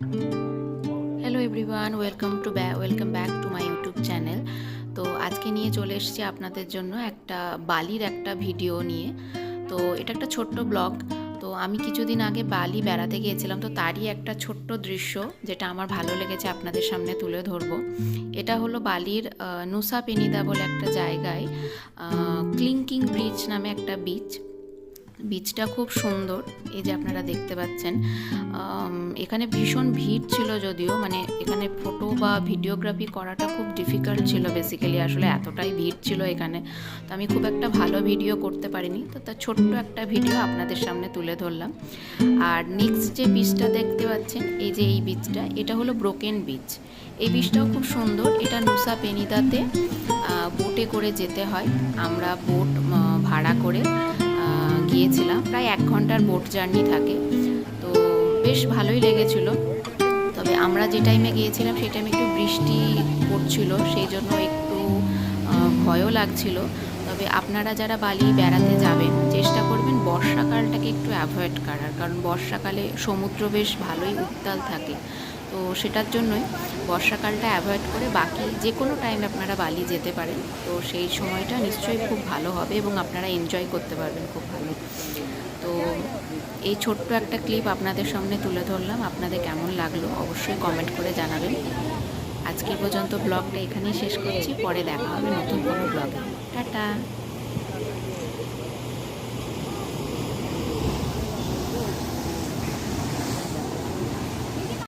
Hello everyone, welcome back to my YouTube channel. তো আজকে নিয়ে চলে এসেছি আপনাদের জন্য একটা বালির একটা ভিডিও নিয়ে। তো এটা একটা ছোট্ট ব্লগ। তো আমি কিছুদিন আগে বালি বেড়াতে গিয়েছিলাম, তো তারই একটা ছোট্ট দৃশ্য যেটা আমার ভালো লেগেছে আপনাদের সামনে তুলে ধরবো। এটা হলো বালির নুসা পেনিদা বলে একটা জায়গায় ক্লিংকিং ব্রিজ নামে একটা বিচটা খুব সুন্দর। এই যে আপনারা দেখতে পাচ্ছেন, এখানে ভীষণ ভিড় ছিল, যদিও মানে এখানে ফটো বা ভিডিওগ্রাফি করাটা খুব ডিফিকাল্ট ছিল বেসিক্যালি, আসলে এতটাই ভিড় ছিল এখানে। তো আমি খুব একটা ভালো ভিডিও করতে পারিনি, তো তার ছোট্ট একটা ভিডিও আপনাদের সামনে তুলে ধরলাম। আর নেক্সট যে বিচটা দেখতে পাচ্ছেন, এই যে এই বিচটা, এটা হলো ব্রোকেন বিচ। এই বিচটাও খুব সুন্দর। এটা নুসা পেনিদাতে বোটে করে যেতে হয়। আমরা বোট ভাড়া করে গিয়েছিলাম, প্রায় 1 ঘন্টার বোট জার্নি থাকে। তো বেশ ভালোই লেগেছিল। তবে আমরা যে টাইমে গিয়েছিলাম সেই টাইমে একটু বৃষ্টি পড়ছিল, সেই জন্য একটু ভয়ও লাগছিল। তবে আপনারা যারা বালি বেড়াতে যাবেন, চেষ্টা করবেন বর্ষাকালটাকে একটু অ্যাভয়েড করার, কারণ বর্ষাকালে সমুদ্র বেশ ভালোই উত্তাল থাকে। তো সেটার জন্যই বর্ষাকালটা অ্যাভয়েড করে বাকি যে কোনো টাইমে আপনারা বালি যেতে পারেন। তো সেই সময়টা নিশ্চয়ই খুব ভালো হবে এবং আপনারা এনজয় করতে পারবেন খুব ভালো। তো এই ছোট্ট একটা ক্লিপ আপনাদের সামনে তুলে ধরলাম। আপনাদের কেমন লাগলো অবশ্যই কমেন্ট করে জানাবেন। আজকের পর্যন্ত ব্লগটা এখানেই শেষ করছি, পরে দেখা হবে নতুন কোনো ব্লগে। টাটা।